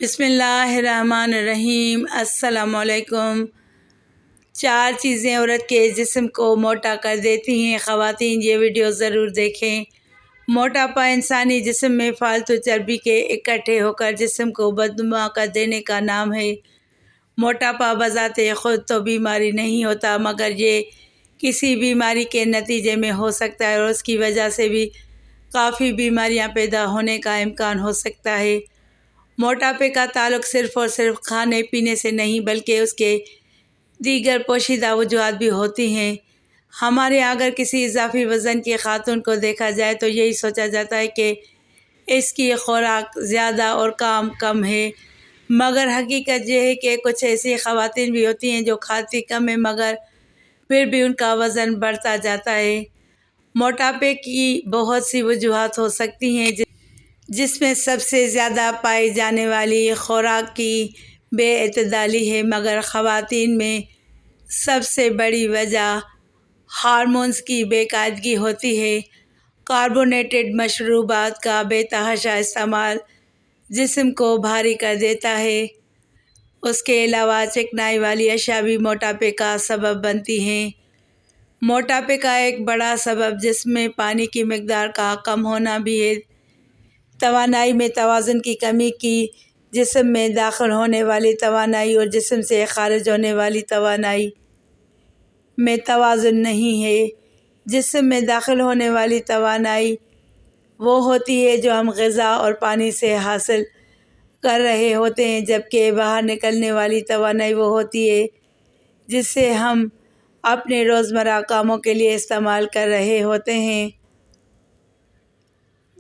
بسم اللہ الرحمن الرحیم۔ السلام علیکم۔ 4 چیزیں عورت کے جسم کو موٹا کر دیتی ہیں۔ خواتین یہ ویڈیو ضرور دیکھیں۔ موٹاپا انسانی جسم میں فالتو چربی کے اکٹھے ہو کر جسم کو بدنما کر دینے کا نام ہے۔ موٹاپا بذات خود تو بیماری نہیں ہوتا، مگر یہ کسی بیماری کے نتیجے میں ہو سکتا ہے اور اس کی وجہ سے بھی کافی بیماریاں پیدا ہونے کا امکان ہو سکتا ہے۔ موٹاپے کا تعلق صرف اور صرف کھانے پینے سے نہیں بلکہ اس کے دیگر پوشیدہ وجوہات بھی ہوتی ہیں۔ ہمارے یہاں اگر کسی اضافی وزن کی خاتون کو دیکھا جائے تو یہی سوچا جاتا ہے کہ اس کی خوراک زیادہ اور کام کم ہے، مگر حقیقت یہ ہے کہ کچھ ایسی خواتین بھی ہوتی ہیں جو کھاتی کم ہیں مگر پھر بھی ان کا وزن بڑھتا جاتا ہے۔ موٹاپے کی بہت سی وجوہات ہو سکتی ہیں، جس میں سب سے زیادہ پائی جانے والی خوراک کی بے اعتدالی ہے، مگر خواتین میں سب سے بڑی وجہ ہارمونز کی بے قاعدگی ہوتی ہے۔ کاربونیٹڈ مشروبات کا بے تحاشا استعمال جسم کو بھاری کر دیتا ہے۔ اس کے علاوہ چکنائی والی اشیاء بھی موٹاپے کا سبب بنتی ہیں۔ موٹاپے کا ایک بڑا سبب جسم میں پانی کی مقدار کا کم ہونا بھی ہے۔ توانائی میں توازن کی کمی کی جسم میں داخل ہونے والی توانائی اور جسم سے خارج ہونے والی توانائی میں توازن نہیں ہے۔ جسم میں داخل ہونے والی توانائی وہ ہوتی ہے جو ہم غذا اور پانی سے حاصل کر رہے ہوتے ہیں، جبکہ باہر نکلنے والی توانائی وہ ہوتی ہے جسے ہم اپنے روزمرہ کاموں کے لیے استعمال کر رہے ہوتے ہیں،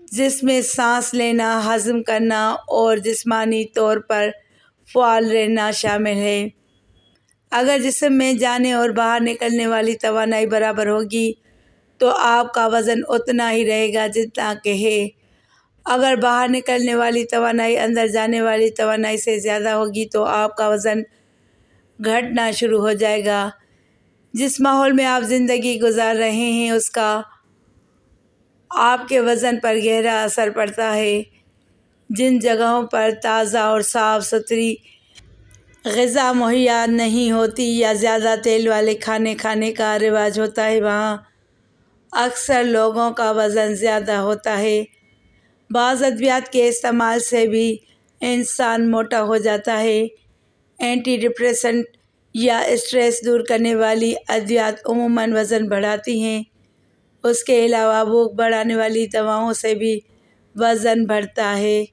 جس میں سانس لینا، ہضم کرنا اور جسمانی طور پر فعال رہنا شامل ہے۔ اگر جسم میں جانے اور باہر نکلنے والی توانائی برابر ہوگی تو آپ کا وزن اتنا ہی رہے گا جتنا کہ ہے۔ اگر باہر نکلنے والی توانائی اندر جانے والی توانائی سے زیادہ ہوگی تو آپ کا وزن گھٹنا شروع ہو جائے گا۔ جس ماحول میں آپ زندگی گزار رہے ہیں اس کا آپ کے وزن پر گہرا اثر پڑتا ہے۔ جن جگہوں پر تازہ اور صاف ستھری غذا مہیا نہیں ہوتی یا زیادہ تیل والے کھانے کھانے کا رواج ہوتا ہے، وہاں اکثر لوگوں کا وزن زیادہ ہوتا ہے۔ بعض ادویات کے استعمال سے بھی انسان موٹا ہو جاتا ہے۔ اینٹی ڈپریسنٹ یا اسٹریس دور کرنے والی ادویات عموماً وزن بڑھاتی ہیں۔ اس کے علاوہ بھوک بڑھانے والی دواؤں سے بھی وزن بڑھتا ہے۔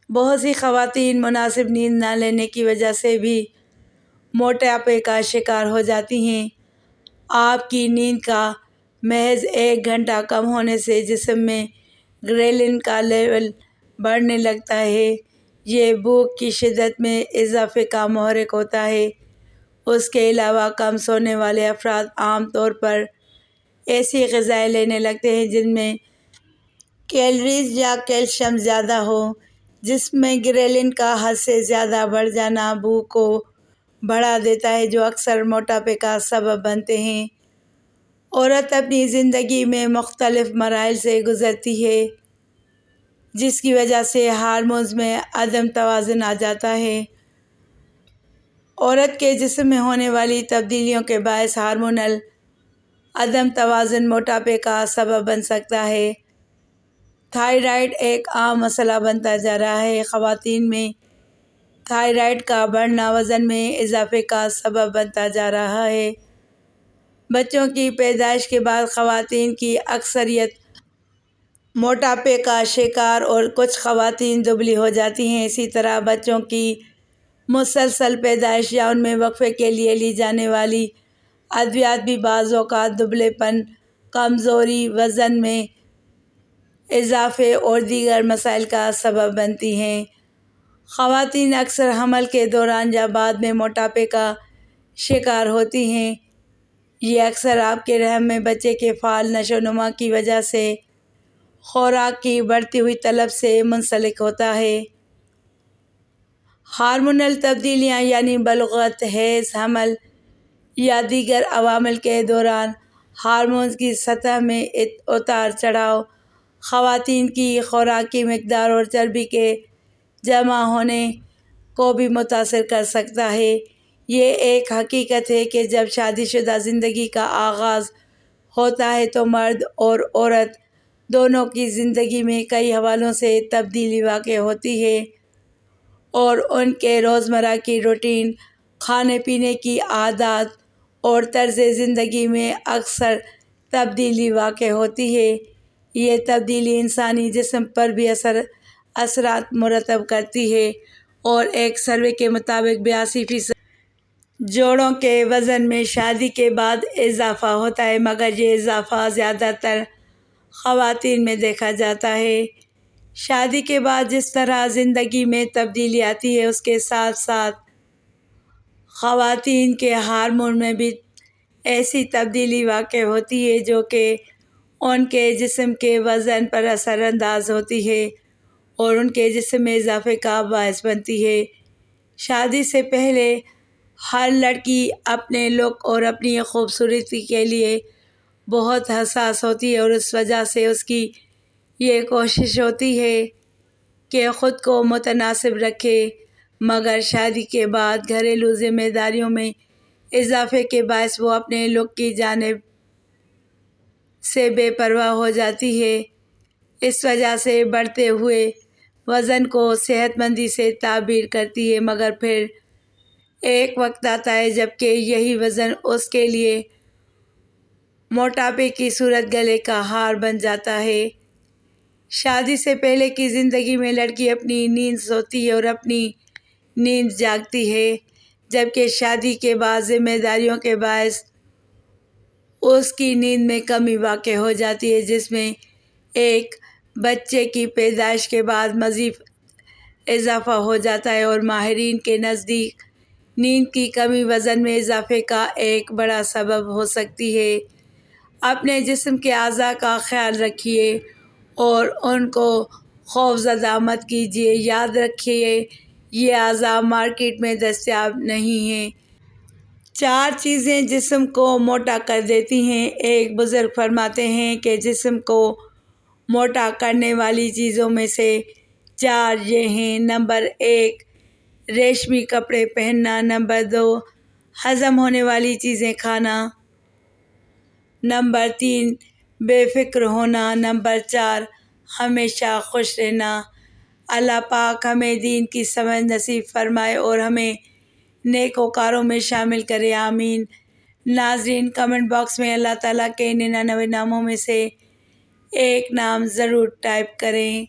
بہت سی خواتین مناسب نیند نہ لینے کی وجہ سے بھی موٹاپے کا شکار ہو جاتی ہیں۔ آپ کی نیند کا محض 1 گھنٹہ کم ہونے سے جسم میں گریلن کا لیول بڑھنے لگتا ہے۔ یہ بھوک کی شدت میں اضافے کا محرک ہوتا ہے۔ اس کے علاوہ کم سونے والے افراد عام طور پر ایسی غذائیں لینے لگتے ہیں جن میں کیلوریز یا کیلشیم زیادہ ہو۔ جسم میں گریلن کا حد سے زیادہ بڑھ جانا بھوک کو بڑھا دیتا ہے، جو اکثر موٹاپے کا سبب بنتے ہیں۔ عورت اپنی زندگی میں مختلف مراحل سے گزرتی ہے، جس کی وجہ سے ہارمونز میں عدم توازن آ جاتا ہے۔ عورت کے جسم میں ہونے والی تبدیلیوں کے باعث ہارمونل عدم توازن موٹاپے کا سبب بن سکتا ہے۔ تھائرائیڈ ایک عام مسئلہ بنتا جا رہا ہے۔ خواتین میں تھائرائیڈ کا بڑھنا وزن میں اضافے کا سبب بنتا جا رہا ہے۔ بچوں کی پیدائش کے بعد خواتین کی اکثریت موٹاپے کا شکار اور کچھ خواتین دبلی ہو جاتی ہیں۔ اسی طرح بچوں کی مسلسل پیدائش یا ان میں وقفے کے لیے لی جانے والی ادویات بھی بعض اوقات دبلے پن، کمزوری، وزن میں اضافے اور دیگر مسائل کا سبب بنتی ہیں۔ خواتین اکثر حمل کے دوران یا بعد میں موٹاپے کا شکار ہوتی ہیں۔ یہ اکثر آپ کے رحم میں بچے کے فعال نشو و نما کی وجہ سے خوراک کی بڑھتی ہوئی طلب سے منسلک ہوتا ہے۔ ہارمونل تبدیلیاں یعنی بلوغت، حیض، حمل یا دیگر عوامل کے دوران ہارمونز کی سطح میں اتار چڑھاؤ خواتین کی خوراک کی مقدار اور چربی کے جمع ہونے کو بھی متاثر کر سکتا ہے۔ یہ ایک حقیقت ہے کہ جب شادی شدہ زندگی کا آغاز ہوتا ہے تو مرد اور عورت دونوں کی زندگی میں کئی حوالوں سے تبدیلی واقع ہوتی ہے اور ان کے روزمرہ کی روٹین، کھانے پینے کی عادات اور طرز زندگی میں اکثر تبدیلی واقع ہوتی ہے۔ یہ تبدیلی انسانی جسم پر بھی اثرات مرتب کرتی ہے اور ایک سروے کے مطابق 82% جوڑوں کے وزن میں شادی کے بعد اضافہ ہوتا ہے، مگر یہ اضافہ زیادہ تر خواتین میں دیکھا جاتا ہے۔ شادی کے بعد جس طرح زندگی میں تبدیلی آتی ہے، اس کے ساتھ ساتھ خواتین کے ہارمون میں بھی ایسی تبدیلی واقع ہوتی ہے جو کہ ان کے جسم کے وزن پر اثر انداز ہوتی ہے اور ان کے جسم میں اضافے کا باعث بنتی ہے۔ شادی سے پہلے ہر لڑکی اپنے لک اور اپنی خوبصورتی کے لیے بہت حساس ہوتی ہے اور اس وجہ سے اس کی یہ کوشش ہوتی ہے کہ خود کو متناسب رکھے، مگر شادی کے بعد گھریلو ذمہ داریوں میں اضافے کے باعث وہ اپنے لک کی جانب سے بے پرواہ ہو جاتی ہے۔ اس وجہ سے بڑھتے ہوئے وزن کو صحت مندی سے تعبیر کرتی ہے، مگر پھر ایک وقت آتا ہے جب کہ یہی وزن اس کے لیے موٹاپے کی صورت گلے کا ہار بن جاتا ہے۔ شادی سے پہلے کی زندگی میں لڑکی اپنی نیند سوتی ہے اور اپنی نیند جاگتی ہے، جبکہ شادی کے بعد ذمہ داریوں کے باعث اس کی نیند میں کمی واقع ہو جاتی ہے، جس میں ایک بچے کی پیدائش کے بعد مزید اضافہ ہو جاتا ہے اور ماہرین کے نزدیک نیند کی کمی وزن میں اضافے کا ایک بڑا سبب ہو سکتی ہے۔ اپنے جسم کے اعضاء کا خیال رکھیے اور ان کو خوفزدہ مت کیجیے۔ یاد رکھیے یہ اعضاء مارکیٹ میں دستیاب نہیں ہیں۔ 4 چیزیں جسم کو موٹا کر دیتی ہیں۔ ایک بزرگ فرماتے ہیں کہ جسم کو موٹا کرنے والی چیزوں میں سے 4 یہ ہیں: نمبر 1 ریشمی کپڑے پہننا، نمبر 2 ہضم ہونے والی چیزیں کھانا، نمبر 3 بے فکر ہونا، نمبر 4 ہمیشہ خوش رہنا۔ اللہ پاک ہمیں دین کی سمجھ نصیب فرمائے اور ہمیں نیکوکاروں میں شامل کرے، آمین۔ ناظرین، کمنٹ باکس میں اللہ تعالیٰ کے 99 ناموں میں سے ایک نام ضرور ٹائپ کریں۔